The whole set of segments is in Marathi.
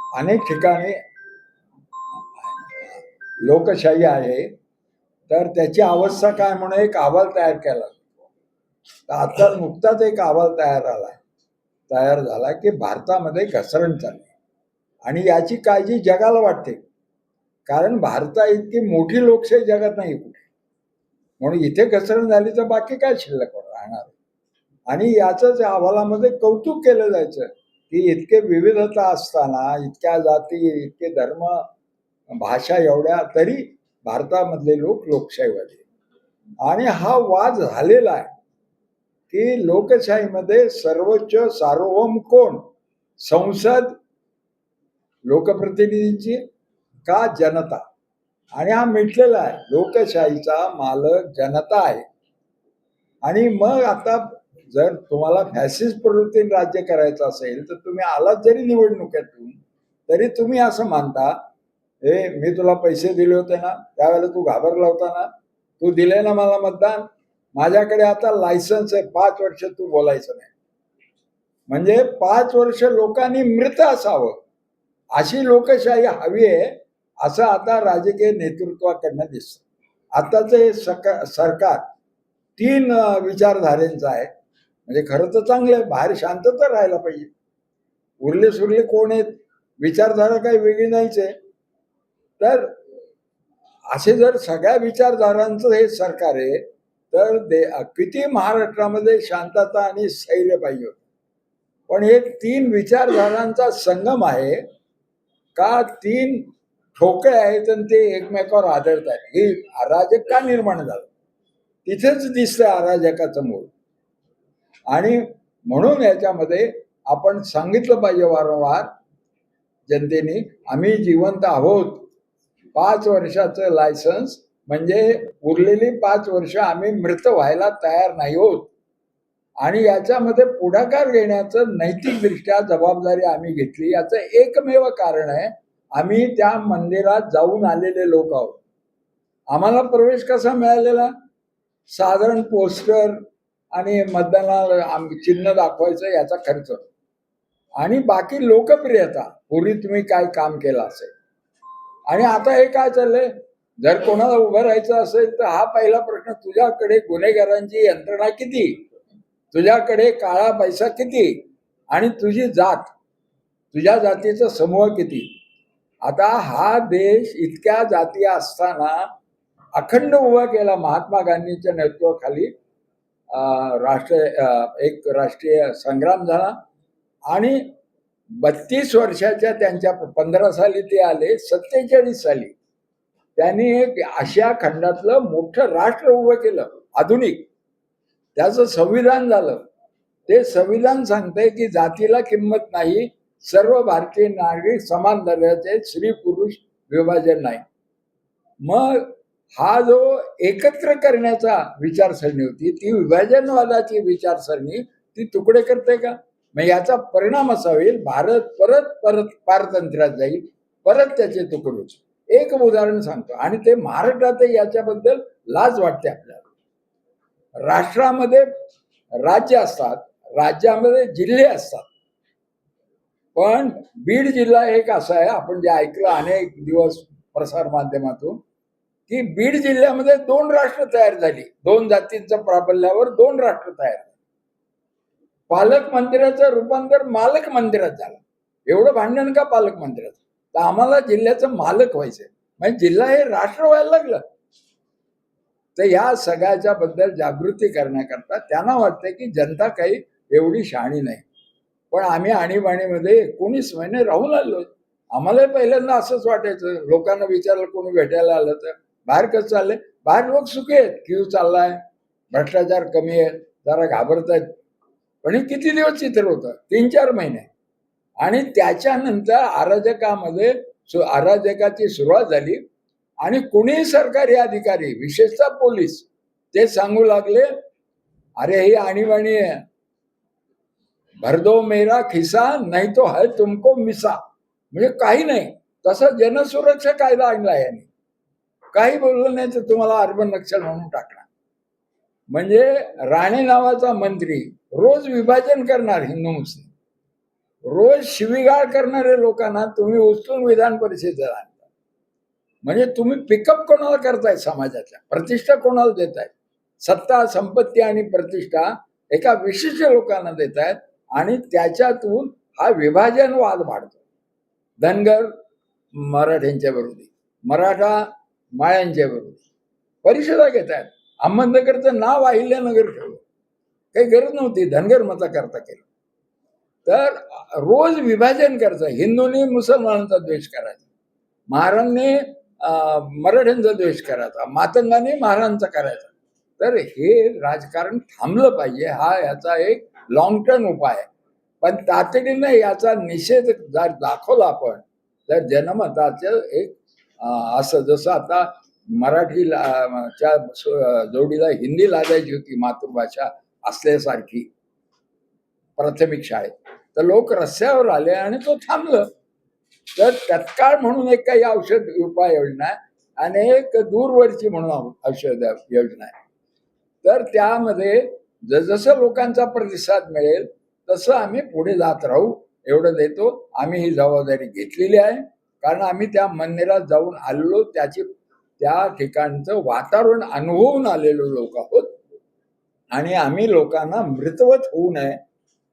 अनेक ठिकाणी लोकशाही आहे, तर त्याची अवस्था काय म्हणून एक अहवाल तयार केला. तर आता नुकताच एक अहवाल तयार झाला की भारतामध्ये घसरण चालली आणि याची काळजी जगाला वाटते. कारण भारता इतकी मोठी लोकशाही जगात नाही कुठे, म्हणून इथे घसरण झाली तर बाकी काय शिल्लक राहणार. आणि याच अहवालामध्ये कौतुक केलं जायचं की इतके विविधता असताना, इतक्या जाती, इतके धर्म, भाषा एवढ्या, तरी भारतामधले लोक लोकशाहीवादी. आणि हा वाद झालेला आहे की लोकशाहीमध्ये सर्वोच्च सार्वभौम कोण, संसद लोकप्रतिनिधींची का जनता. आणि हा मिटलेला आहे, लोकशाहीचा मालक जनता आहे. आणि मग आता जर तुम्हाला फॅसिस्ट प्रवृत्तीने राज्य करायचं असेल तर तुम्ही आलात जरी निवडणुकीतून, तरी तुम्ही असं मानता, हे मी तुला पैसे दिले होते ना, त्यावेळेला तू घाबरला होता ना, तू दिले ना मला मतदान, माझ्याकडे आता लायसन्स आहे, 5 वर्ष तू बोलायचं नाही. म्हणजे 5 वर्ष लोकांनी मृत असावं, अशी लोकशाही हवी आहे, असं आता राजकीय नेतृत्वाकडनं दिसतं. आताचे सरकार 3 विचारधारेंचं आहे. म्हणजे खरं तर चांगलं आहे, बाहेर शांतता राहायला पाहिजे. उरले सुरले कोण आहेत, विचारधारा काही वेगळी नाहीच आहे. तर असे जर सगळ्या विचारधारांचं हे सरकार आहे, तर किती महाराष्ट्रामध्ये शांतता आणि स्थैर्य पाहिजे होतं. पण हे 3 विचारधारांचा संगम आहे का, 3 ठोके आहेत आणि ते एकमेकावर आदळत आहेत. हे अराजक का निर्माण झालं, तिथेच दिसतंय अराजकाचं मूळ. आणि म्हणून याच्यामध्ये आपण सांगितलं पाहिजे वारंवार जनतेने, आम्ही जिवंत आहोत. 5 वर्षाचं लायसन्स म्हणजे उरलेली 5 वर्ष आम्ही मृत व्हायला तयार नाही होत. आणि याच्यामध्ये पुढाकार घेण्याचं नैतिकदृष्ट्या जबाबदारी आम्ही घेतली. याचं एकमेव कारण आहे, आम्ही त्या मंदिरात जाऊन आलेले लोक आहोत. आम्हाला प्रवेश कसा मिळालेला, साधारण पोस्टर आणि मतदानाला चिन्ह दाखवायचं याचा खर्च आणि बाकी लोकप्रियता, पूर्वी तुम्ही काय काम केलं असेल. आणि आता हे काय चाललंय, जर कोणाला उभं राहायचं असेल तर हा पहिला प्रश्न, तुझ्याकडे गुन्हेगारांची यंत्रणा किती, तुझ्याकडे काळा पैसा किती, आणि तुझी जात, तुझ्या जातीचा समूह किती. आता हा देश इतक्या जाती असताना अखंड उभा केला महात्मा गांधींच्या नेतृत्वाखाली. एक राष्ट्रीय संग्राम झाला आणि 32 वर्षाच्या त्यांच्या 15 साली ते आले, 47 साली त्यांनी एक आशिया खंडातलं मोठं राष्ट्र उभं केलं, आधुनिक. त्याचं संविधान झालं. ते संविधान सांगतंय की जातीला किंमत नाही, सर्व भारतीय नागरिक समान दर्जाचे, स्त्री पुरुष विभाजन नाही. मग हा जो एकत्र करण्याचा विचारसरणी होती, ती विभाजनवादाची विचारसरणी, ती तुकडे करते का. मग याचा परिणाम असा होईल, भारत परत पारतंत्र्यात जाईल, परत त्याचे तुकडे. एक उदाहरण सांगतो, आणि ते महाराष्ट्रात याच्याबद्दल लाज वाटते आपल्याला. राष्ट्रामध्ये राज्य असतात, राज्यामध्ये जिल्हे असतात, पण बीड जिल्हा एक असा आहे, आपण जे ऐकलं अनेक दिवस प्रसार माध्यमातून, की बीड जिल्ह्यामध्ये 2 राष्ट्र तयार झाली. 2 जातींच्या प्राबल्यावर 2 राष्ट्र तयार झाले. पालक मंदिराचं रूपांतर मालक मंदिरात झालं. एवढं भांडण का पालक मंदिरात, तर आम्हाला जिल्ह्याचं मालक व्हायचंय, म्हणजे जिल्हा हे राष्ट्र व्हायला लागलं. तर या सगळ्याच्या बद्दल जागृती करण्याकरता त्यांना वाटतं की जनता काही एवढी शहाणी नाही. पण आम्ही आणीबाणीमध्ये 19 महिने राहून आलो. आम्हाला पहिल्यांदा असंच वाटायचं, लोकांना विचारलं कोणी भेटायला आलं तर, बाहेर कसं चाललंय, बाहेर लोक सुखी आहेत, क्यू चाललाय, भ्रष्टाचार कमी आहे, जरा घाबरतायत. पण हे किती दिवस चित्र होतं, 3-4 महिने. आणि त्याच्यानंतर अराजकाची सुरुवात झाली. आणि कुणी सरकारी अधिकारी, विशेषतः पोलीस, ते सांगू लागले, अरे ही आणीबाणी आहे, भर दो मेरा खिसा नाही तो है तुमको मिसा. म्हणजे काही नाही, तसा जनसुरक्षा कायदा आणला याने, काही बोललं नाही तर तुम्हाला अर्बन नक्षल म्हणून टाकणार. म्हणजे राणे नावाचा मंत्री रोज विभाजन करणार हिंदू मुस्लिम, रोज शिवीगाळ करणारे लोकांना तुम्ही उचलून विधान परिषदेला आणता. म्हणजे तुम्ही पिकअप कोणाला करताय? समाजाच्या प्रतिष्ठा कोणाला देताय? सत्ता, संपत्ती आणि प्रतिष्ठा एका विशिष्ट लोकांना देतायत आणि त्याच्यातून हा विभाजनवाद वाढतो. धनगर मराठ्यांच्या विरोधी, मराठा माळ्यांच्या विरोधी परिषदा घेत आहेत. अहमदनगरचं नाव अहिल्यानगर ठेवलं, काही गरज नव्हती, धनगर मता करता केलं. तर रोज विभाजन करायचं. हिंदूंनी मुसलमानांचा द्वेष करायचा, महारांनी मराठ्यांचा द्वेष करायचा, मातंगाने महारांचा करायचा. तर हे राजकारण थांबलं पाहिजे, हा याचा एक लॉंग टर्म उपाय आहे. पण तातडीने याचा निषेध जर दाखवला आपण, तर जनमताचं एक असं जसं आता मराठीच्या जोडीला हिंदी लादायची होती मातृभाषा असल्यासारखी प्राथमिक शाळेत, तर लोक रस्त्यावर आले आणि तो थांबलं. तर तत्काळ म्हणून एक काही औषध उपाययोजना आहे आणि एक दूरवरची म्हणून औषध योजना आहे. तर त्यामध्ये जसं लोकांचा प्रतिसाद मिळेल तसं आम्ही पुढे जात राहू, एवढं देतो. आम्ही ही जबाबदारी घेतलेली आहे, कारण आम्ही त्या मंदिरात जाऊन आलेलो, त्या ठिकाणचं वातावरण अनुभवून आलेलो लोक आहोत आणि आम्ही लोकांना मृतवत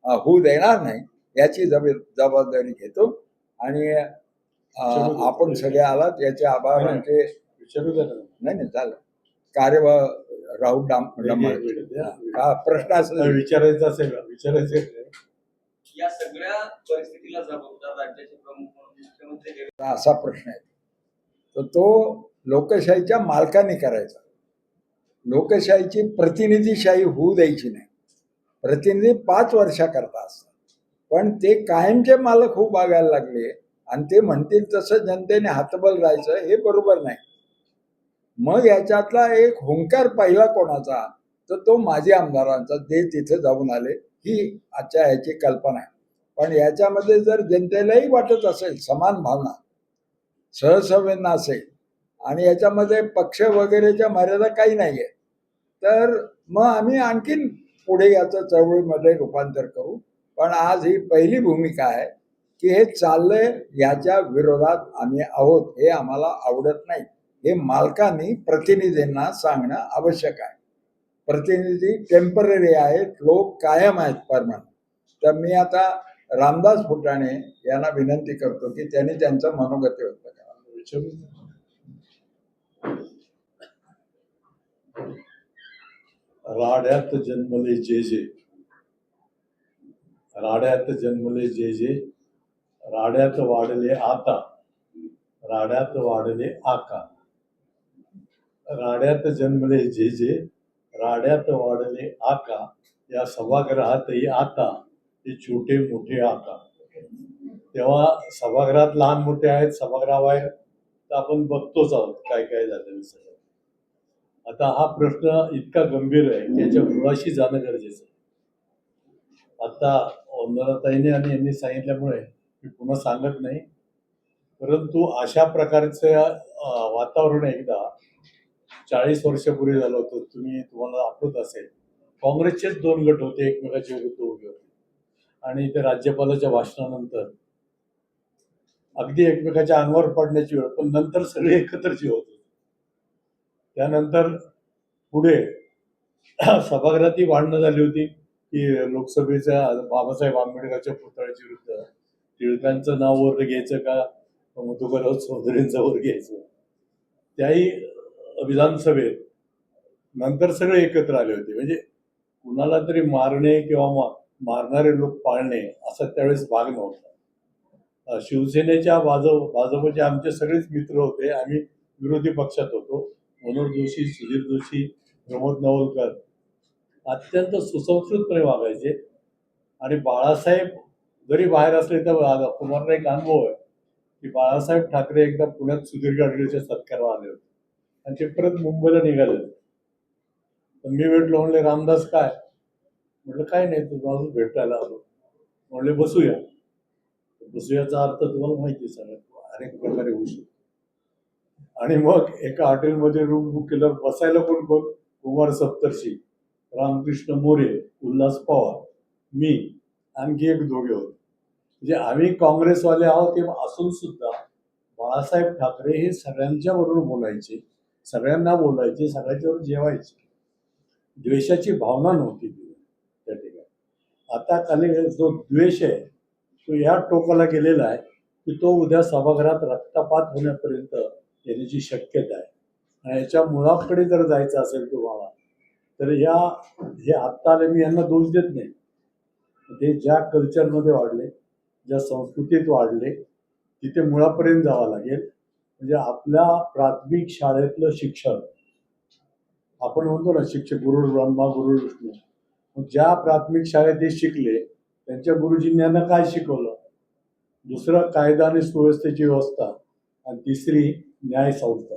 होऊ देणार नाही याची जबाबदारी घेतो. आणि आपण सगळे आलात याचे आभार. म्हणजे नाही झालं कार्य राहुल प्रश्न असेल विचारायचा असेल विचारायचं. या सगळ्या परिस्थितीला जबाबदार राज्याचे प्रमुख मुख्यमंत्री असा प्रश्न आहे, तर तो लोकशाहीच्या मालकाने करायचा. लोकशाहीची प्रतिनिधीशाही होऊ द्यायची नाही. प्रतिनिधी 5 वर्षाकरता असतात, पण ते कायमचे मालक खूप बघायला लागले आणि ते म्हणतील तसं जनतेने हातबल राहायचं, हे बरोबर नाही. मग याच्यातला एक हुंकार पहिला कोणाचा, तर तो माजी आमदारांचा, ते तिथे जाऊन आले, ही आजच्या ह्याची कल्पना आहे. पण याच्यामध्ये जर जनतेलाही वाटत असेल समान भावना, सहसंवेदना असेल आणि याच्यामध्ये पक्ष वगैरेच्या मर्यादा काही नाहीये, तर मग आम्ही आणखीन पुढे याचं चळवळीमध्ये रूपांतर करू. पण आज ही पहिली भूमिका आहे की हे चाललंय, याच्या विरोधात आम्ही आहोत, हे आम्हाला आवडत नाही, हे मालकांनी प्रतिनिधींना सांगणं आवश्यक आहे. प्रतिनिधी टेम्पररी आहेत, लोक कायम आहेत, परमनंट. तर मी आता रामदास फुटाणे यांना विनंती करतो की त्यांनी त्यांचं मनोगत व्यक्त करावं. राड्यात जन्मले जे जे, राड्यात जन्मले जे जे, राड्यात वाढले आता, राड्यात वाढले आका. राड्यात जन्मले जे जे, राड्यात वाढले आका, या सभागृहातही आता ते छोटे मोठे आका. तेव्हा सभागृहात लहान मोठे आहेत, सभागृहाबाहेर तर आपण बघतोच आहोत काय काय झालं सगळं. आता हा प्रश्न इतका गंभीर आहे, त्याच्या मुळाशी जाणं गरजेचं आहे. आता वंदनाताईने आणि यांनी सांगितल्यामुळे मी पुन्हा सांगत नाही, परंतु अशा प्रकारचं वातावरण एकदा 40 वर्षापूर्वी झालं होतं. तुम्हाला आठवत असेल, काँग्रेसचेच 2 गट होते, एकमेकाच्या विरुद्ध उभे होते आणि ते राज्यपालाच्या भाषणानंतर अगदी एकमेकाच्या अंगावर पडण्याची वेळ, पण नंतर सगळे एकत्रची होते. त्यानंतर पुढे सभागृहात भांडणं झाली होती की लोकसभेच्या बाबासाहेब आंबेडकरच्या पुतळ्याच्या विरुद्ध टिळकांचं नाव वर घ्यायचं का मधुकरराव चौधरींचं वर घ्यायचं. त्याही विधानसभेत नंतर सगळे एकत्र आले होते. म्हणजे कुणाला तरी मारणे किंवा मारणारे लोक पाळणे असा त्यावेळेस भाग नव्हता. शिवसेनेच्या भाजपचे आमचे सगळेच मित्र होते, आम्ही विरोधी पक्षात होतो. मनोहर जोशी, सुधीर जोशी, प्रमोद नवलकर अत्यंत सुसंस्कृतपणे वागायचे. आणि बाळासाहेब जरी बाहेर असले तर कुमारला एक अनुभव आहे की बाळासाहेब ठाकरे एकदा पुण्यात सुधीर गाडगीळच्या सत्काराला आले होते आणि ते परत मुंबईला निघाले. तर मी भेटलो, म्हणले रामदास काय? म्हटलं काय नाही, तू माझं भेटायला आलो. म्हणले बसूया. बसूयाचा अर्थ तुम्हाला माहिती सगळं अनेक प्रकारे होऊ शकतो. आणि मग एका हॉटेलमध्ये रूम बुक केल्यावर बसायला कोण कोण? कुमार सप्तर्षी, रामकृष्ण मोरे, उल्हास पवार, मी, आणखी एक दोघे होते. म्हणजे आम्ही काँग्रेसवाले आहोत ते असून सुद्धा बाळासाहेब ठाकरे हे सगळ्यांच्या बरोबर बोलायचे, सगळ्यांना बोलायचे, सगळ्यांच्यावर जेवायचे. द्वेषाची भावना नव्हती त्या ठिकाणी. आता खाली जो द्वेष आहे तो या टोकाला गेलेला आहे की तो उद्या सभागृहात रक्तपात होण्यापर्यंत येण्याची शक्यता आहे. आणि याच्या मुळाकडे जर जायचं असेल तुम्हाला तर हे आत्ता आले, मी यांना दोष देत नाही. ते ज्या कल्चरमध्ये वाढले, ज्या संस्कृतीत वाढले, तिथे मुळापर्यंत जावं लागेल. म्हणजे आपल्या प्राथमिक शाळेतलं शिक्षण, आपण म्हणतो ना शिक्षक गुरु ब्रह्मा गुरु विष्णू, मग ज्या प्राथमिक शाळेत ते शिकले त्यांच्या गुरुजींनी यांना काय शिकवलं? दुसरं कायदा आणि सुव्यवस्थेची व्यवस्था, आणि तिसरी न्याय संस्था.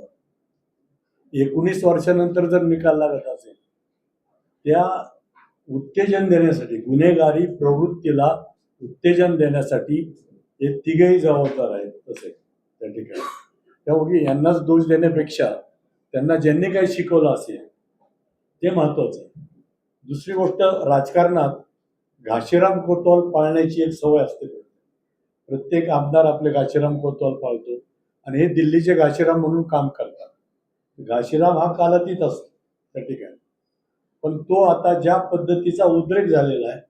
19 वर्षानंतर जर निकाल लागत असेल, त्या उत्तेजन देण्यासाठी, गुन्हेगारी प्रवृत्तीला उत्तेजन देण्यासाठी हे तिघेही जबाबदार आहेत. तसे त्या ठिकाणी त्यामुळे यांनाच दोष देण्यापेक्षा त्यांना ज्यांनी काही शिकवलं असेल ते महत्वाचं आहे. दुसरी गोष्ट, राजकारणात घाशीराम कोतवाल पाळण्याची एक सवय असते. प्रत्येक आमदार आपले घाशीराम कोतवाल पाळतो आणि हे दिल्लीचे घाशीराम म्हणून काम करतात. घाशीराम हा कालातीत असतो त्या ठिकाणी, पण तो आता ज्या पद्धतीचा उद्रेक झालेला आहे,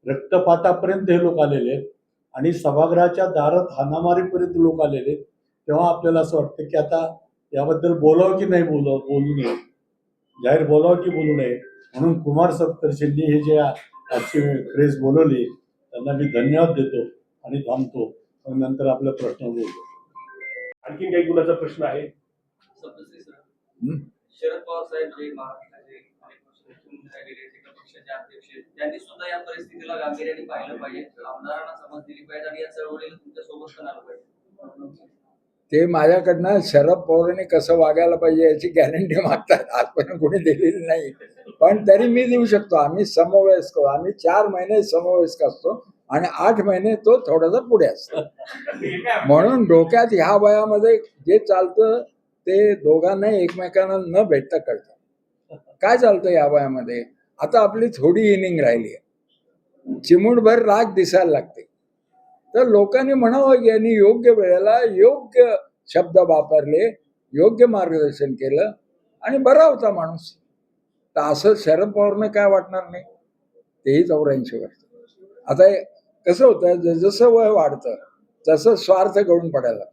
रक्तपातापर्यंत हे लोक आलेले आहेत आणि सभागृहाच्या दारात हाणामारीपर्यंत लोक आलेले आहेत, तेव्हा आपल्याला असं वाटतं की आता याबद्दल बोलावं की नाही बोलू नये, जाहीर बोलावं की बोलू नये. म्हणून कुमार सप्तर्षींनी हे जे आजची प्रेस बोलवली त्यांना मी धन्यवाद देतो आणि थांबतो. नंतर आपला प्रश्न बोलतो. आणखी काही कुणाचा प्रश्न आहे? सप्तश्री सर, शरद पवार साहेब जे महाराष्ट्राचे अनेक वर्ष मुख्यमंत्री राहिलेले एका पक्षाचे अध्यक्ष आहेत, त्यांनी सुद्धा या परिस्थितीला गांभीर्याने पाहिलं पाहिजे, आमदारांना समज दिली पाहिजे आणि या चळवळीला तुमच्या सोबत पण आलं पाहिजे. ते माझ्याकडनं शरद पवारांनी कसं वागायला पाहिजे याची गॅरंटी मागतात. आजपर्यंत कोणी दिलेली नाही, पण तरी मी देऊ शकतो. आम्ही समवयस्क, आम्ही 4 महिने समवयस्क असतो आणि 8 महिने तो थोडासा पुढे असतो. म्हणून डोक्यात ह्या वयामध्ये जे चालतं ते दोघांना एकमेकांना न भेटता कळतं. काय चालतं या वयामध्ये? आता आपली थोडी इनिंग राहिली आहे, चिमूटभर राग दिसायला लागते. तर लोकांनी म्हणावं की यांनी योग्य वेळेला योग्य शब्द वापरले, योग्य मार्गदर्शन केलं आणि बरा होता माणूस. तर असं शरद पवारनं काय वाटणार नाही? तेही 84 वर्ष. आता कसं होतं, जसं वय वाढतं तसं स्वार्थ गळून पडायला लागतो.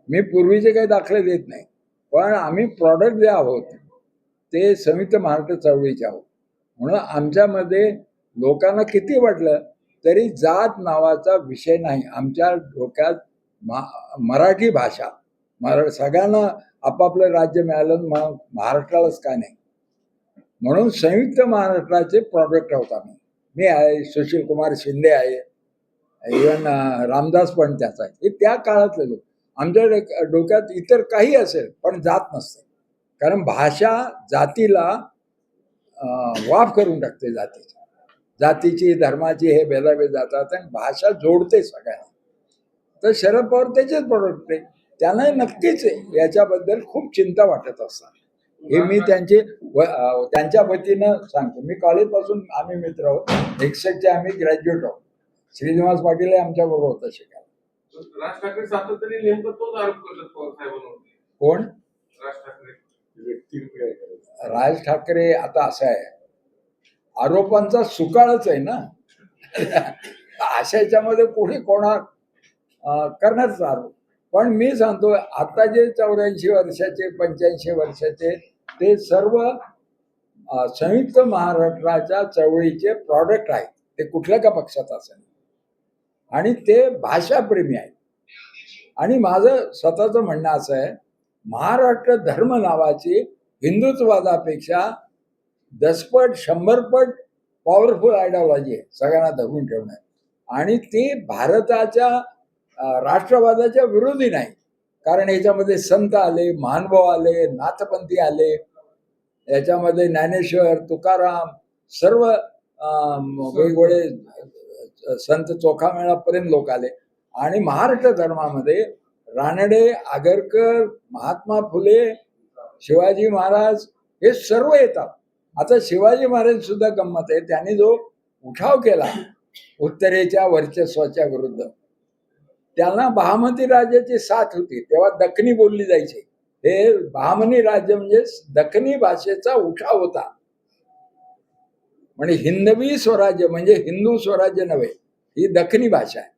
मी पूर्वीचे काही दाखले देत नाही, पण आम्ही प्रॉडक्ट जे आहोत ते संयुक्त महाराष्ट्र चळवळीचे आहोत. म्हणून आमच्यामध्ये लोकांना किती वाटलं तरी जात नावाचा विषय नाही आमच्या डोक्यात. मराठी भाषा, सगळ्यांना आपापलं राज्य मिळालं, महाराष्ट्रालाच काय नाही. म्हणून संयुक्त महाराष्ट्राचे प्रॉडक्ट आहोत आम्ही. मी आहे, सुशील कुमार शिंदे आहे, इव्हन रामदास पण त्याचा आहे. हे त्या काळातले लोक. आमच्या डोक्यात इतर काही असेल पण जात नसते, कारण भाषा जातीला वाफ करून टाकते. जातीची धर्माची हे भेदाभेद जातात आणि भाषा जोडते सगळ्यांना. तर शरद पवार त्याचेच प्रोडक्ट आहे. त्यांना नक्कीच याच्याबद्दल खूप चिंता वाटत असतात. हे मी त्यांच्या वतीनं सांगतो. मी कॉलेजपासून आम्ही मित्र आहोत, 61चे आम्ही ग्रॅज्युएट आहोत. श्रीनिवास पाटील हे आमच्या बरोबर होता शिकायला. राज ठाकरे सातत्याने नेमकं तोच आरोप करतात पवार साहेबांवरती. कोण? राज ठाकरे. राज ठाकरे. आता असं आहे, आरोपांचा सुकाळच आहे ना. अशा याच्यामध्ये कोणी कोणा करणारच आरोप. पण मी सांगतो, आता जे 84 वर्षाचे 85 वर्षाचे ते सर्व संयुक्त महाराष्ट्राच्या चळवळीचे प्रॉडक्ट आहेत. ते कुठल्या का पक्षात असेल आणि ते भाषाप्रेमी आहेत. आणि माझं स्वतःचं म्हणणं असं आहे, महाराष्ट्र धर्म नावाची हिंदुत्ववादापेक्षा 10 पट 100 पट पॉवरफुल आयडिओलॉजी आहे सगळ्यांना धरून ठेवण्यात. आणि ती भारताच्या राष्ट्रवादाच्या विरोधी नाही, कारण याच्यामध्ये संत आले, महानुभाव आले, नाथपंथी आले, याच्यामध्ये ज्ञानेश्वर, तुकाराम, सर्व वेगवेगळे संत चोखामेळापर्यंत लोक आले. आणि महाराष्ट्र धर्मामध्ये रानडे, आगरकर, महात्मा फुले, शिवाजी महाराज हे सर्व येतात. आता शिवाजी महाराज सुद्धा गंमत आहे, त्यांनी जो उठाव केला उत्तरेच्या वर्चस्वाच्या विरुद्ध. त्यांना बहामनी राज्याची साथ होती, तेव्हा दखनी बोलली जायची. हे बहामनी राज्य म्हणजे दखनी भाषेचा उठाव होता. म्हणजे हिंदवी स्वराज्य म्हणजे हिंदू स्वराज्य नव्हे, ही दखनी भाषा आहे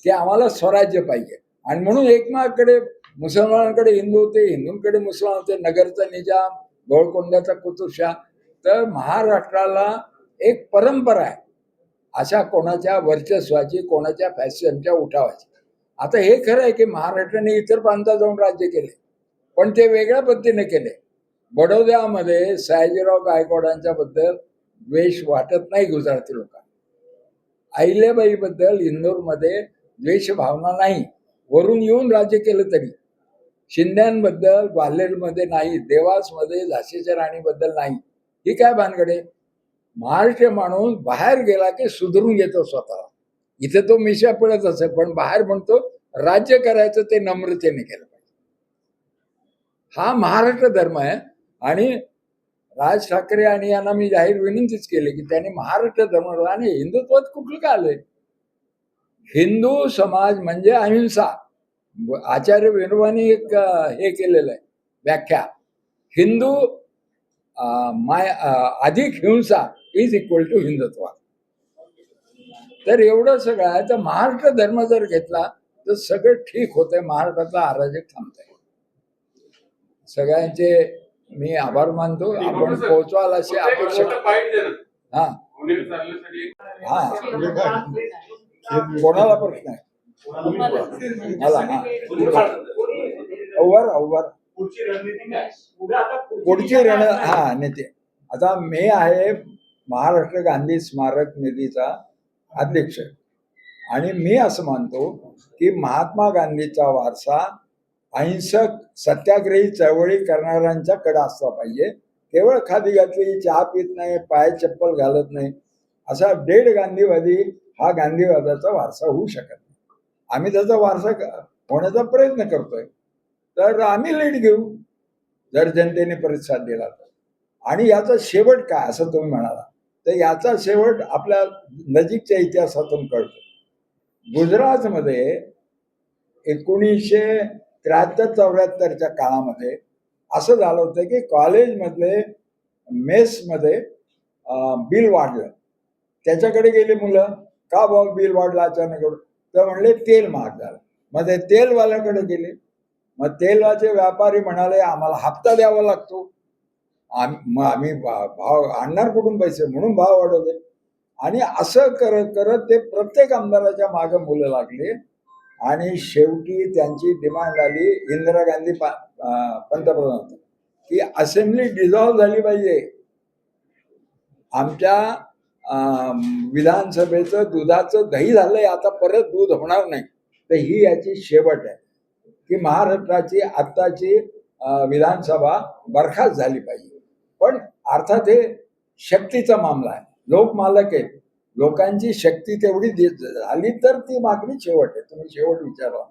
की आम्हाला स्वराज्य पाहिजे. आणि म्हणून एकमेकाकडे मुसलमानांकडे हिंदू होते, हिंदूंकडे मुसलमान होते, नगरचा निजाम, गोळकोंड्याचा कुतुबशाह. तर महाराष्ट्राला एक परंपरा आहे अशा कोणाच्या वर्चस्वाची, कोणाच्या फॅशनच्या उठावाची. आता हे खरं आहे की महाराष्ट्राने इतर प्रांतात जाऊन राज्य केले, पण ते वेगळ्या पद्धतीने केले. बडोद्यामध्ये सयाजीराव गायकवाडांच्या बद्दल द्वेष वाटत नाही गुजराती लोकांना. अहिल्याबाई बद्दल इंदोरमध्ये द्वेष भावना नाही, वरून येऊन राज्य केलं तरी. शिंद्यांबद्दल ग्वाल्हेरमध्ये नाही, देवासमध्ये झाशीच्या राणीबद्दल नाही. ही काय भानगडे? महाराष्ट्र माणूस बाहेर गेला की सुधरून घेतो स्वतःला. इथे तो मिशा पडत असेल, पण बाहेर म्हणतो राज्य करायचं ते नम्रतेने केलं पाहिजे. हा महाराष्ट्र धर्म आहे. आणि राज ठाकरे आणि यांना मी जाहीर विनंतीच केली की त्यांनी महाराष्ट्र धर्म आणि हिंदुत्वात कुठलं काय आलंय? हिंदू समाज म्हणजे अहिंसा. आचार्य विनोबांनी एक हे केलेलं आहे व्याख्या, हिंदू अधिक हिंसा इज इक्वल टू हिंदुत्व. तर एवढं सगळं आहे. तर महाराष्ट्र धर्म जर घेतला तर सगळं ठीक होतंय, महाराष्ट्रातला अराजक थांबतंय. सगळ्यांचे मी आभार मानतो. आपण पोहोचवाल अशी अपेक्षा. हा हा, कोणाला प्रश्न आहे? मला हा अव्वर पुढची हा नेते. आता मी आहे महाराष्ट्र गांधी स्मारक निधीचा अध्यक्ष आणि मी असं मानतो की महात्मा गांधीचा वारसा अहिंसक सत्याग्रही चळवळी करणाऱ्यांच्याकडे असला पाहिजे. केवळ खादी घातली, चहा पित नाही, पायात चप्पल घालत नाही असा डेड गांधीवादी हा गांधीवादाचा वारसा होऊ शकत नाही. आम्ही त्याचा वारसा होण्याचा प्रयत्न करतोय. तर आम्ही लीड घेऊ जर जनतेने प्रतिसाद दिला तर. आणि याचा शेवट काय असं तुम्ही म्हणाला, तर याचा शेवट आपल्या नजीकच्या इतिहासातून कळतो. गुजरातमध्ये 1973-74च्या काळामध्ये असं झालं होतं की कॉलेजमधले मेसमध्ये बिल वाढलं. त्याच्याकडे गेली मुलं, का बाबा बिल वाढलं अचानक? तर म्हणले तेल महाग झालं. मग ते तेलवाल्याकडे गेले. मग तेलाचे व्यापारी म्हणाले आम्हाला हप्ता द्यावा लागतो, आम्ही भाव आणणार कुठून पैसे, म्हणून भाव वाढवले. आणि असं करत करत ते प्रत्येक आमदाराच्या मागे मुलं लागले. आणि शेवटी त्यांची डिमांड आली, इंदिरा गांधी पंतप्रधान होते, की असेंब्ली डिझॉल्व्ह झाली पाहिजे. आमच्या विधानसभेचं दुधाचं दही झालंय, आता परत दूध होणार नाही. तर ही याची शेवट आहे की महाराष्ट्राची आत्ताची विधानसभा बरखास्त झाली पाहिजे. पण अर्थात हे शक्तीचा मामला आहे, लोक मालक आहेत. लोकांची शक्ती तेवढी झाली तर ती मागणी शेवट आहे. तुम्ही शेवट विचारा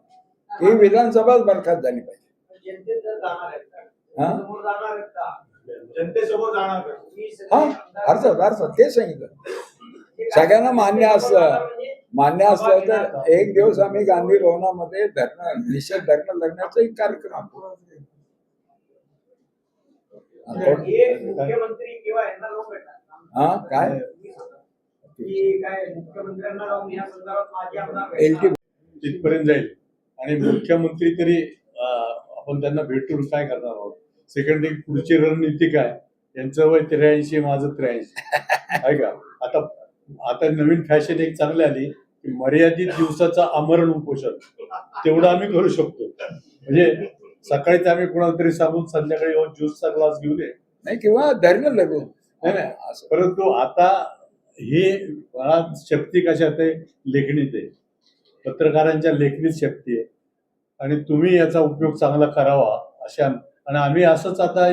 की विधानसभाच बरखास्त झाली पाहिजे. हा अर्थात ते सांगितलं. सगळ्यांना मान्य असलं तर एक दिवस आम्ही गांधी भवनामध्ये निषेध धरणं लढण्याचा एक कार्यक्रम आखू. मुख्यमंत्री किंवा यांना लोक भेटतात. हा काय मुख्यमंत्र्यांना जाऊन या संदर्भात माझी आमदार LT तिथपर्यंत जाईल. आणि मुख्यमंत्री तरी आपण त्यांना भेटून काय करणार आहोत? सेकंड पुढची रणनीती काय? यांचं वय 83, माझं 83 आहे का? आता नवीन फॅशन एक चांगली आली की मर्यादित दिवसाचा आमरण उपोषण, तेवढं आम्ही करू शकतो. म्हणजे सकाळीच आम्ही कुणाला तरी सांगून संध्याकाळी ज्यूसचा ग्लास घेऊ दे नाही किंवा धरणं लढू. परंतु आता ही मुळात शक्ती कशात आहे? लेखणीत आहे. पत्रकारांच्या लेखणीत शक्ती आहे. आणि तुम्ही याचा उपयोग चांगला करावा अशा. आणि आम्ही असंच आता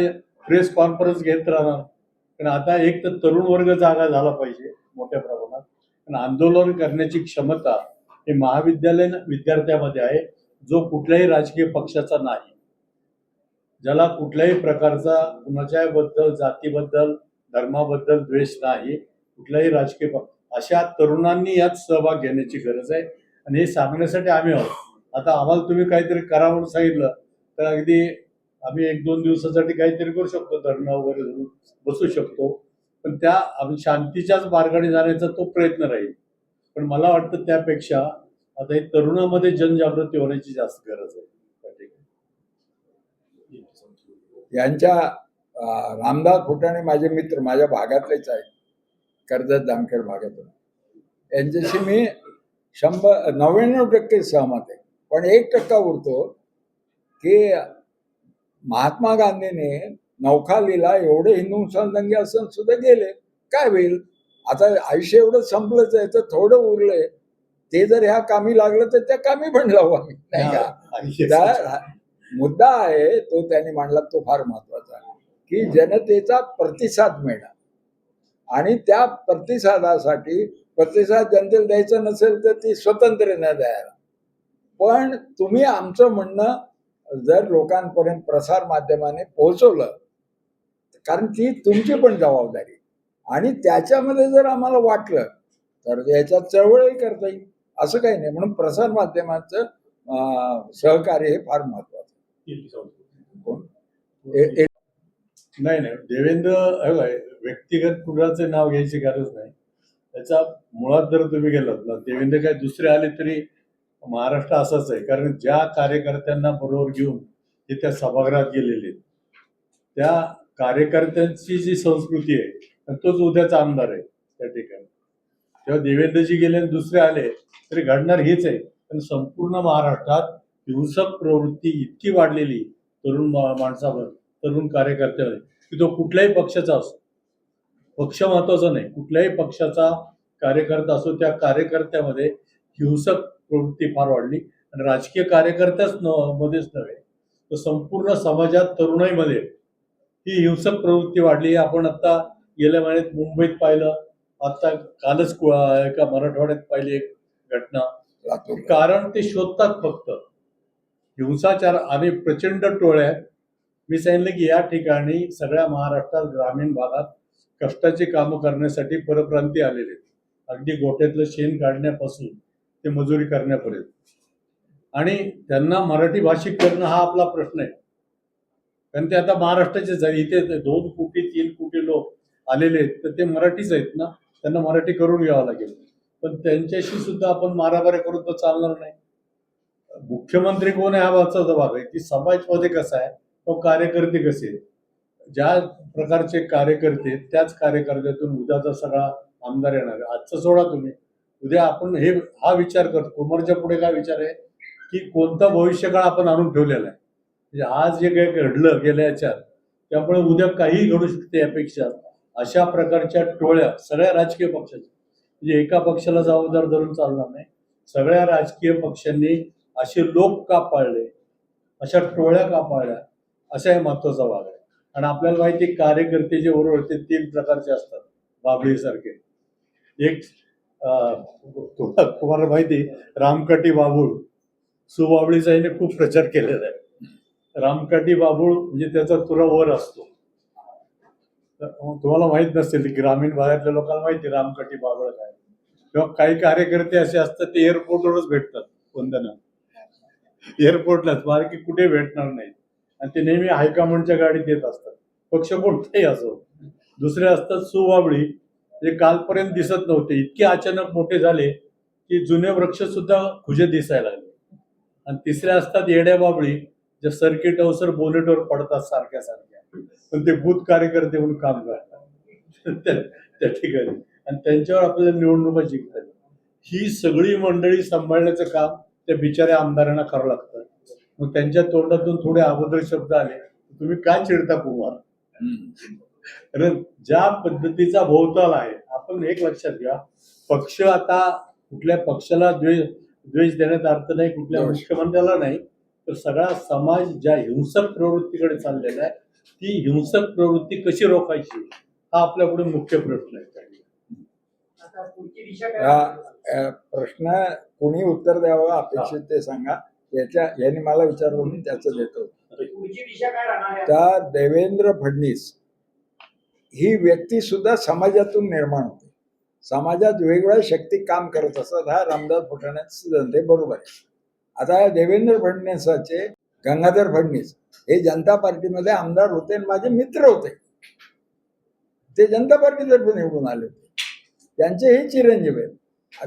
प्रेस कॉन्फरन्स घेत राहणार. पण आता एक तर तरुण वर्ग जागा झाला पाहिजे मोठ्या प्रमाणात. आणि आंदोलन करण्याची क्षमता हे महाविद्यालयीन विद्यार्थ्यामध्ये आहे, जो कुठल्याही राजकीय पक्षाचा नाही, ज्याला कुठल्याही प्रकारचा कुणाच्या बद्दल, जातीबद्दल, धर्माबद्दल द्वेष नाही, कुठल्याही राजकीय पक्ष. अशा तरुणांनी यात सहभाग घेण्याची गरज आहे आणि हे सांगण्यासाठी आम्ही आहोत. आता आम्हाला तुम्ही काहीतरी करा म्हणून सांगितलं तर अगदी आम्ही 1-2 दिवसासाठी काहीतरी करू शकतो, धरणं वगैरे धरून बसू शकतो, पण त्या आम्ही शांतीच्याच मार्गाने जाण्याचा तो प्रयत्न राहील. पण मला वाटतं त्यापेक्षा आता हे तरुणामध्ये जनजागृती होण्याची जास्त गरज आहे. यांच्या रामदास फुटाणे माझे मित्र, माझ्या भागातलेच आहेत, कर्जत जामखेड भागातून. यांच्याशी मी 99% सहमत आहे. पण 1% उरतो की महात्मा गांधीने नौखालीला एवढे हिंदू मुसलमान दंगे असून सुद्धा गेले, काय होईल? आता आयुष्य एवढं संपलंच आहे, तर थोडं उरलंय, ते जर ह्या कामी लागलं तर त्या कामी पण लावू आम्ही, नाही का? त्या मुद्दा आहे तो त्यांनी मांडला, तो फार महत्वाचा आहे की जनतेचा प्रतिसाद मिळणं, आणि त्या प्रतिसादासाठी प्रतिसाद जनतेला द्यायचा नसेल तर ती स्वतंत्र न द्यायला. पण तुम्ही आमचं म्हणणं जर लोकांपर्यंत प्रसार माध्यमाने पोहोचवलं, कारण ती तुमची पण जबाबदारी, आणि त्याच्यामध्ये जर आम्हाला वाटलं तर याच्यात चळवळही करता येईल, असं काही नाही. म्हणून प्रसार माध्यमाचं सहकार्य हे फार महत्वाचं. कोण? नाही देवेंद्र व्यक्तिगत कुणाचं नाव घ्यायची गरज नाही. त्याचा मुळात जर तुम्ही गेलात ना, देवेंद्र काय दुसरे आले तरी महाराष्ट्र असाच आहे. कारण ज्या कार्यकर्त्यांना बरोबर घेऊन ते त्या सभागृहात गेलेले आहेत, त्या कार्यकर्त्यांची जी संस्कृती आहे, आणि तोच उद्याचा आमदार आहे त्या ठिकाणी. तेव्हा देवेंद्रजी गेले आणि दुसरे आले तरी घडणार हेच आहे. पण संपूर्ण महाराष्ट्रात हिंसक प्रवृत्ती इतकी वाढलेली तरुण माणसावर, तरुण कार्यकर्त्यावर, की तो कुठल्याही पक्षाचा असो, पक्ष महत्वाचा नाही, कुठल्याही पक्षाचा कार्यकर्ता असो, त्या कार्यकर्त्यामध्ये हिंसक प्रवृत्ती फार वाढली. आणि राजकीय कार्यकर्त्याच मध्येच नव्हे तर संपूर्ण समाजात, तरुणाईमध्ये ही हिंसक प्रवृत्ती वाढली. आपण आता गेल्या महिन्यात मुंबईत पाहिलं, आता कालच एका मराठवाड्यात पाहिली एक घटना. कारण ते शोधतात फक्त हिंसाचार आणि प्रचंड टोळ्या. मी सांगितलं की या ठिकाणी सगळ्या महाराष्ट्रात ग्रामीण भागात कष्टाची कामं करण्यासाठी परप्रांती आलेले आहेत, अगदी गोठ्यातलं शेण काढण्यापासून ते मजुरी करण्यापर्यंत. आणि त्यांना मराठी भाषिक करणं हा आपला प्रश्न आहे, कारण ते आता महाराष्ट्राचे इथे 2 कोटी 3 कोटी लोक आलेले आहेत, तर ते मराठीच आहेत ना, त्यांना मराठी करून घ्यावं लागेल. पण त्यांच्याशी सुद्धा आपण मारामारी करून तर चालणार नाही. मुख्यमंत्री कोण आहे हा महत्वाचा भाग आहे, की समाजमध्ये कसा आहे, तो कार्यकर्ते कसे आहेत. ज्या प्रकारचे कार्यकर्ते, त्याच कार्यकर्त्यातून उद्याचा सगळा आमदार येणार आहे. आजचं सोडा तुम्ही, उद्या आपण हा विचार करतो. कुमारच्या पुढे काय विचार आहे की कोणता भविष्यकाळ आपण आणून ठेवलेला आहे. म्हणजे आज जे काही घडलं गेल्या याच्यात, त्यामुळे उद्या काही घडू शकते यापेक्षा अशा प्रकारच्या टोळ्या सगळ्या राजकीय पक्षाच्या, म्हणजे एका पक्षाला जबाबदार धरून चालणार नाही. सगळ्या राजकीय पक्षांनी असे लोक का पाळले, अशा टोळ्या का पाळल्या, असा हे महत्वाचा भाग आहे. आणि आपल्याला माहिती आहे कार्यकर्ते जे बरोबर ते 3 प्रकारचे असतात, बाबळीसारखे. एक तुम्हाला माहिती रामकाठी बाबूळ, सुबाबळीचा याने खूप प्रचार केलेला आहे. रामकाठी बाबूळ म्हणजे त्याचा तुरा वर असतो. तुम्हाला माहित नसेल की ग्रामीण भागातल्या लोकांना माहिती रामकाठी बाबूळ काय. किंवा काही कार्यकर्ते असे असतात ते एअरपोर्टवरच भेटतात, वंदना एअरपोर्टलाच, बाकी कुठे भेटणार नाही. आणि ते नेहमी हायकमांडच्या गाडीत येत असतात, पक्ष कोणताही असो. दुसरे असतात सुबाबळी, जे कालपर्यंत दिसत नव्हते, इतके अचानक मोठे झाले की जुने वृक्ष सुद्धा खुजे दिसायला लागले. आणि तिसऱ्या असतात येड्या बाबळी, जे सर्किट अवसर बोनेटवर पडतात सारख्या सारख्या, पण ते बूथ कार्यकर्ते म्हणून काम करतात त्या ठिकाणी, आणि त्यांच्यावर आपल्याला निवडणुका जिंकतात. ही सगळी मंडळी सांभाळण्याचं काम त्या बिचाऱ्या आमदारांना करावं लागतं. मग त्यांच्या तोंडातून थोडे अभद्र शब्द आले, तुम्ही काय चिडता कुमार? कारण ज्या पद्धतीचा भोवताल आहे, आपण एक लक्षात घ्या, पक्ष आता कुठल्या पक्षाला द्वेष देण्यात अर्थ नाही, कुठल्या मुख्यमंत्र्याला नाही, तर सगळा समाज ज्या हिंसक प्रवृत्तीकडे चाललेला आहे, ती हिंसक प्रवृत्ती कशी रोखायची हा आपल्यापुढे मुख्य प्रश्न आहे. आता पुढची दिशा काय? प्रश्न कोणी उत्तर द्यावं अपेक्षित ते सांगा. यांनी मला विचारलं मी त्याचं देतो. पुढची दिशा काय राहणार आहे? त्या देवेंद्र फडणवीस ही व्यक्ती सुद्धा समाजातून निर्माण होते. समाजात वेगवेगळ्या शक्ती काम करत असतात. हा रामदास फुटाण्याचं सिद्धांत आहे, बरोबर आहे. आता देवेंद्र फडणवीसाचे गंगाधर फडणवीस हे जनता पार्टीमध्ये आमदार होते आणि माझे मित्र होते. ते जनता पार्टीतर्फे निवडून आले होते. त्यांचे हे चिरंजीव आहेत.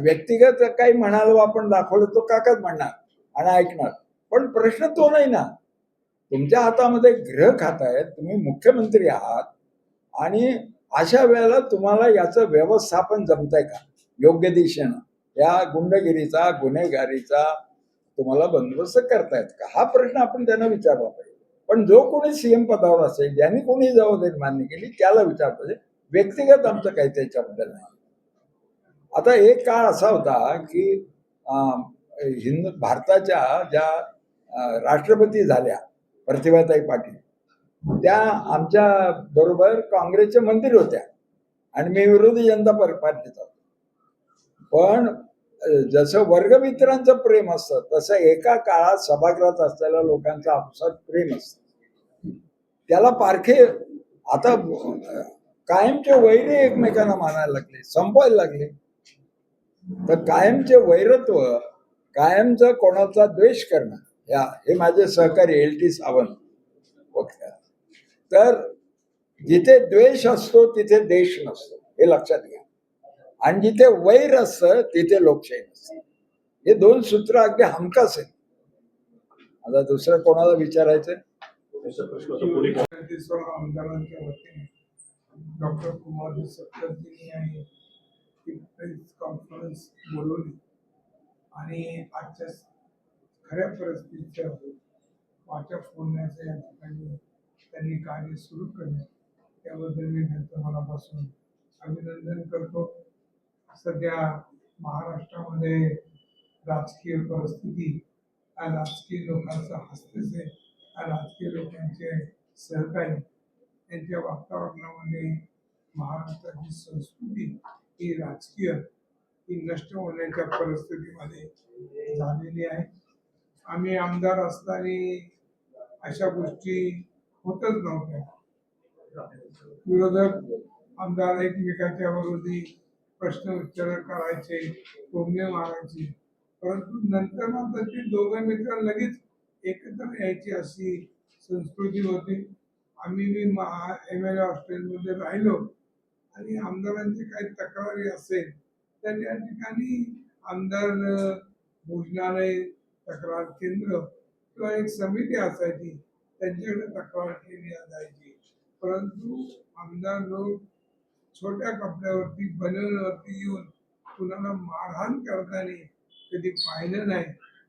व्यक्तिगत काही म्हणालो आपण दाखवलं तो काकाच म्हणणार आणि ऐकणार, पण प्रश्न तो नाही ना. तुमच्या हातामध्ये गृह खातं आहे, तुम्ही मुख्यमंत्री आहात आणि अशा वेळेला तुम्हाला याचं व्यवस्थापन जमतंय का योग्य दिशेनं? या गुंडगिरीचा गुन्हेगारीचा तुम्हाला बंदोबस्त करतायत का, हा प्रश्न आपण त्यांना विचारला पाहिजे. पण जो कोणी सीएम पदावर असेल, ज्यांनी कोणी जबाबदारी मान्य केली त्याला विचारलं पाहिजे. व्यक्तिगत आमचं काही त्याच्याबद्दल नाही. आता एक काळ असा होता की भारताच्या ज्या राष्ट्रपती झाल्या प्रतिभाताई पाटील, त्या आमच्या बरोबर काँग्रेसचे मंत्री होत्या आणि मी विरोधी जनता पार्टीचा. पण जसं वर्गमित्रांचं प्रेम असतं तसं एका काळात सभागृहात असलेल्या लोकांचं आपसात प्रेम असतं. त्याला पारखे आता कायमचे वैरी एकमेकांना मानायला लागले, संपवायला लागले. तर कायमचे वैरत्व, कायमचं कोणाचा द्वेष करणं, हे माझे सहकारी LT सावंत वक्ता. तर जिथे द्वेष असतो तिथे देश नसतो, हे लक्षात घ्या. आणि जिथे वैर असतं तिथे लोकशाही नसते. हे दोन सूत्र अगदी हमखास आहेत. आता दुसरं कोणाला विचारायचं? आमदारांच्या वतीने डॉक्टर कुमार सत्तरजींनी आहे ती प्रेस कॉन्फरन्स बोलवली आणि आजच्या खऱ्या परिस्थितीच्या वाचा फोडण्याचं या ठिकाणी त्यांनी कार्य सुरू केलं. त्याबद्दल मी त्यांचं मनापासून अभिनंदन करतो. सध्या महाराष्ट्रामध्ये राजकीय परिस्थिती, राजकीय लोकांचा हस्तक्षेप, राजकीय लोकांचे सहकार्य यांच्या वातावरणामध्ये महाराष्ट्राची संस्कृती ही राजकीय ही नष्ट होण्याच्या परिस्थितीमध्ये झालेली आहे. आम्ही आमदार असताना अशा गोष्टी होतच नव्हत्या. विरोधक आमदार एकमेकांच्या विरोधी प्रश्न विचार करायचे, टोमणे मारायचे, परंतु नंतर मात्र ते दोघं मित्र लगेच एकत्र यायची अशी संस्कृती होती. आम्ही MLA हॉस्टेलमध्ये राहिलो आणि आमदारांची काही तक्रारी असेल तर या ठिकाणी आमदार भोजनालय तक्रार केंद्र किंवा एक समिती असायची, त्यांच्याकडे तक्रार केली जायची. परंतु आमदार लोक छोट्या कपड्यावरती बनियनवरती येऊन कुणाला मारहाण करताना कधी पाहिलं नाही.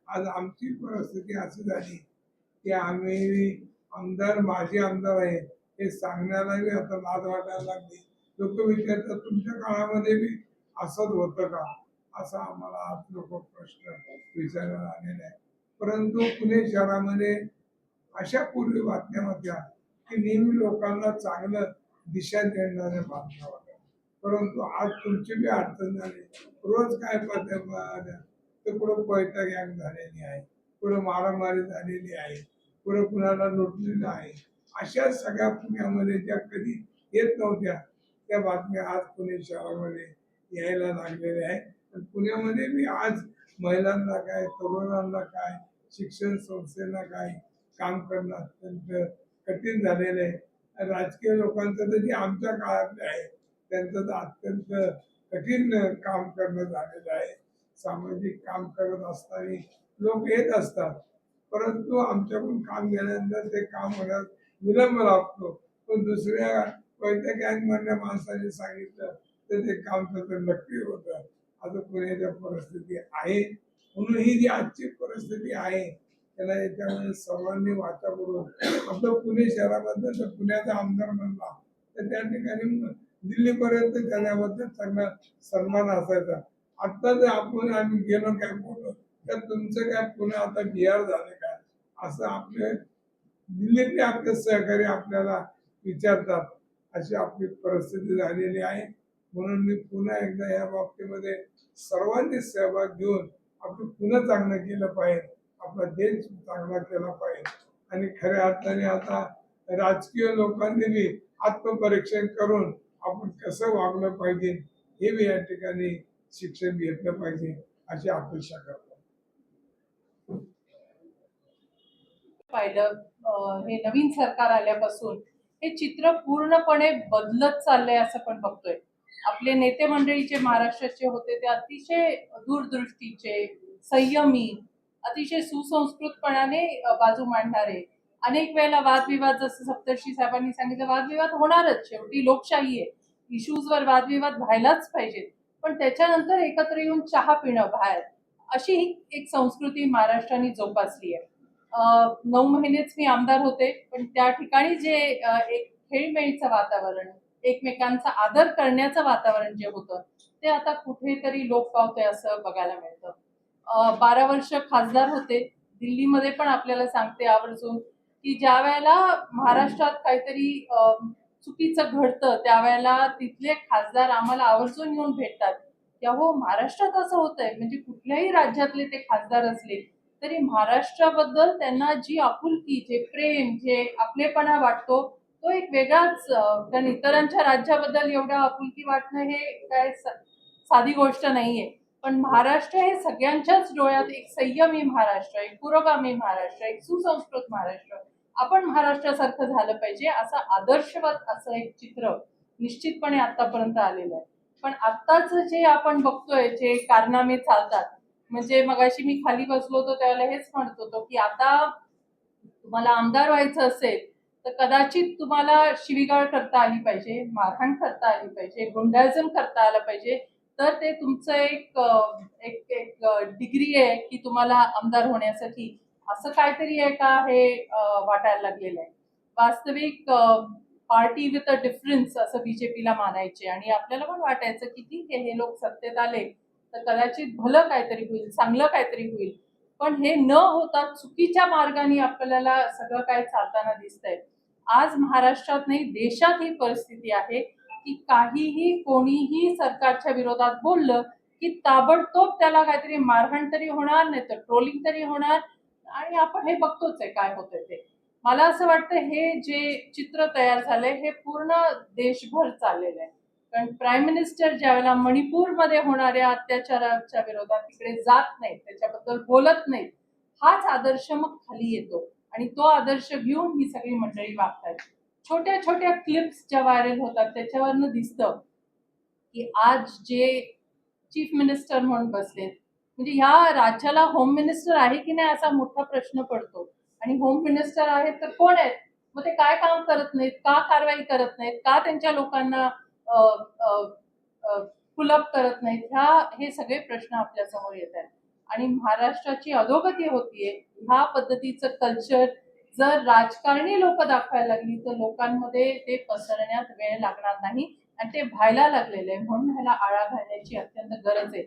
आज आमची परिस्थिती अशी झाली की आम्ही आमदार माजी आमदार आहे हे सांगण्यालाही आता लाज वाटायला लागली. लोक विचारतात तुमच्या काळामध्ये बी असंच होतं का, असा आम्हाला आज लोक प्रश्न विचारायला आलेला आहे. परंतु पुणे शहरामध्ये अशा पूर्वी बातम्या होत्या की नेहमी लोकांना चांगलं दिशा देणाऱ्या बातम्या होत्या. परंतु आज तुमची बी अडचण झाली. रोज काय बातम्या, तर कुठं पैठा गँग झालेली आहे, कुठं मारामारी झालेली आहे, कुठं कुणाला लुटलेलं आहे. अशा सगळ्या पुण्यामध्ये ज्या कधी येत नव्हत्या त्या बातम्या आज पुणे शहरामध्ये यायला लागलेल्या आहेत. पुण्यामध्ये मी आज महिलांना काय, तरुणांना काय, शिक्षण संस्थेला काय काम करणं अत्यंत कठीण झालेलं आहे. राजकीय लोकांचं तर जे आमच्या काळातले आहे त्यांचं तर अत्यंत कठीण काम करणं झालेलं आहे. सामाजिक काम करत असताना लोक येत असतात, परंतु आमच्याकडून काम घेण्यानंतर ते काम होण्यास विलंब लागतो. पण दुसऱ्या कोणत्या गँग मधल्या माणसाने सांगितलं तर ते काम त्याचं नक्की होतं. आता पुण्याच्या परिस्थिती आहे, म्हणून ही जी आजची परिस्थिती आहे त्याला याच्यामध्ये सर्वांनी वाचा करून आपलं पुणे शहराबद्दल तर पुण्याचा आमदार म्हणला तर त्या ठिकाणी दिल्लीपर्यंत त्याच्याबद्दल चांगला सन्मान असायचा. आता जर आम्ही गेलो काय बोललो तर तुमचं काय पुणे आता बिहार झाले काय, असं आपले दिल्लीतले आपले सहकारी आपल्याला विचारतात. अशी आपली परिस्थिती झालेली आहे. म्हणून मी पुन्हा एकदा या बाबतीमध्ये सर्वांनी सहभाग घेऊन आपलं पुन्हा चांगलं केलं पाहिजे, आपला देश चांगला केला पाहिजे. आणि खऱ्या अर्थाने आता राजकीय लोकांनी आत्मपरीक्षण करून आपण कसं वागलं पाहिजे हे मी या ठिकाणी शिक्षण घेतलं पाहिजे अशी अपेक्षा करतो. पाहिलं हे नवीन सरकार आल्यापासून हे चित्र पूर्णपणे बदलत चाललंय असं पण बघतोय. आपले नेते मंडळी जे महाराष्ट्राचे होते ते अतिशय दूरदृष्टीचे, संयमी, अतिशय सुसंस्कृतपणाने बाजू मांडणारे. अनेक वेळेला वादविवाद, जसं सप्तर्षी साहेबांनी सांगितलं, वादविवाद होणारच, शेवटी लोकशाही आहे, इश्यूजवर वादविवाद व्हायलाच पाहिजेत, पण त्याच्यानंतर एकत्र येऊन चहा पिणं बाहेर, अशी एक संस्कृती महाराष्ट्राने जोपासली आहे. 9 महिनेच मी आमदार होते, पण त्या ठिकाणी जे एक खेळीमेळीचं वातावरण, एकमेकांचा आदर करण्याचं वातावरण जे होतं ते आता कुठेतरी लोप पावतंय असं बघायला मिळतं. 12 वर्ष खासदार होते. दिल्लीमध्ये पण आपल्याला सांगते आवर्जून की ज्या वेळेला महाराष्ट्रात काहीतरी चुकीचं घडतं त्यावेळेला तिथले खासदार आम्हाला आवर्जून येऊन भेटतात की अहो महाराष्ट्रात असं होतंय. म्हणजे कुठल्याही राज्यातले ते खासदार असले तरी महाराष्ट्राबद्दल त्यांना जी आपुलकी, जे प्रेम, जे आपलेपणा वाटतो तो एक वेगळाच. कारण इतरांच्या राज्याबद्दल एवढं आपुलकी वाटणं हे काय साधी गोष्ट नाहीये. पण महाराष्ट्र हे सगळ्यांच्याच डोळ्यात एक संयमी महाराष्ट्र, एक पुरोगामी महाराष्ट्र, एक सुसंस्कृत महाराष्ट्र. आपण महाराष्ट्रासारखं झालं पाहिजे असं आदर्शवत असं एक चित्र निश्चितपणे आतापर्यंत आलेलं आहे. पण आत्ताच जे आपण बघतोय, जे कारनामे चालतात, म्हणजे मगाशी मी खाली बसलो होतो त्यावेळेला हेच म्हणत होतो की आता तुम्हाला आमदार व्हायचं असेल तर कदाचित तुम्हाला शिवीगाळ करता आली पाहिजे, मारहाण करता आली पाहिजे, गुंडायझम करता आलं पाहिजे, तर ते तुमचं एक एक एक डिग्री आहे की तुम्हाला आमदार होण्यासाठी. असं काहीतरी आहे का हे वाटायला लागलेलं आहे. वास्तविक पार्टी विथ अ डिफरन्स असं बीजेपीला मानायचे आणि आपल्याला पण वाटायचं की ठीक आहे, हे लोक सत्तेत आले तर कदाचित भलं काहीतरी होईल, चांगलं काहीतरी होईल. पण हे न होता चुकीच्या मार्गाने आपल्याला सगळं काय चालताना दिसतंय. आज महाराष्ट्रात नाही, देशात ही परिस्थिती आहे की काहीही कोणीही सरकारच्या विरोधात बोललं की ताबडतोब त्याला काहीतरी मारहाण तरी होणार, नाही तर ट्रोलिंग तरी होणार. आणि आपण हे बघतोच आहे काय होतंय ते. मला असं वाटतं हे जे चित्र तयार झालंय हे पूर्ण देशभर चाललेलं आहे. कारण प्राईम मिनिस्टर ज्यावेळेला मणिपूरमध्ये होणाऱ्या अत्याचाराच्या विरोधात तिकडे जात नाहीत, त्याच्याबद्दल बोलत नाहीत, हाच आदर्श मग खाली येतो आणि तो आदर्श घेऊन ही सगळी मंडळी वागतात. छोट्या छोट्या क्लिप्स ज्या व्हायरल होतात त्याच्यावरनं दिसतं की आज जे चीफ मिनिस्टर म्हणून बसलेत, म्हणजे ह्या राज्याला होम मिनिस्टर आहे की नाही असा मोठा प्रश्न पडतो. आणि होम मिनिस्टर आहेत तर कोण आहेत, मग ते काय काम करत नाहीत, का कारवाई करत नाहीत, का त्यांच्या लोकांना पुलअप करत नाहीत, हे सगळे प्रश्न आपल्या समोर येत आहेत. आणि महाराष्ट्राची अधोगती होतीये. ह्या पद्धतीचं कल्चर जर राजकारणी लोक दाखवायला लागली तर लोकांमध्ये ते पसरण्यात वेळ लागणार नाही आणि ते व्हायला लागलेलं आहे. म्हणून ह्याला आळा घालण्याची अत्यंत गरज आहे.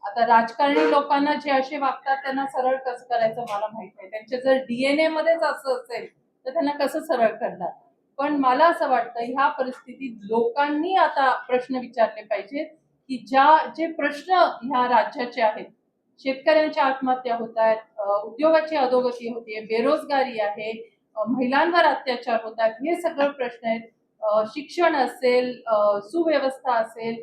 आता राजकारणी लोकांना जे असे वागतात त्यांना सरळ कसं करायचं मला माहित नाही. त्यांच्या जर DNA मध्येच असं असेल तर त्यांना कसं सरळ करणार. पण मला असं वाटतं ह्या परिस्थितीत लोकांनी आता प्रश्न विचारले पाहिजेत की जे प्रश्न ह्या राज्याचे आहेत, शेतकऱ्यांच्या आत्महत्या होत आहेत, उद्योगाची अधोगती होतीये, बेरोजगारी आहे, महिलांवर अत्याचार होत आहेत, हे सगळे प्रश्न आहेत. शिक्षण असेल, सुव्यवस्था असेल,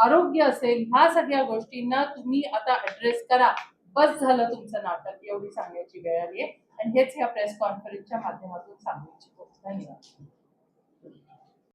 आरोग्य असेल, ह्या सगळ्या गोष्टींना तुम्ही आता ऍड्रेस करा. बस झालं तुमचं नाटक, एवढी सांगण्याची वेळ आली आहे आणि हेच ह्या प्रेस कॉन्फरन्सच्या माध्यमातून सांगू इच्छितो. धन्यवाद.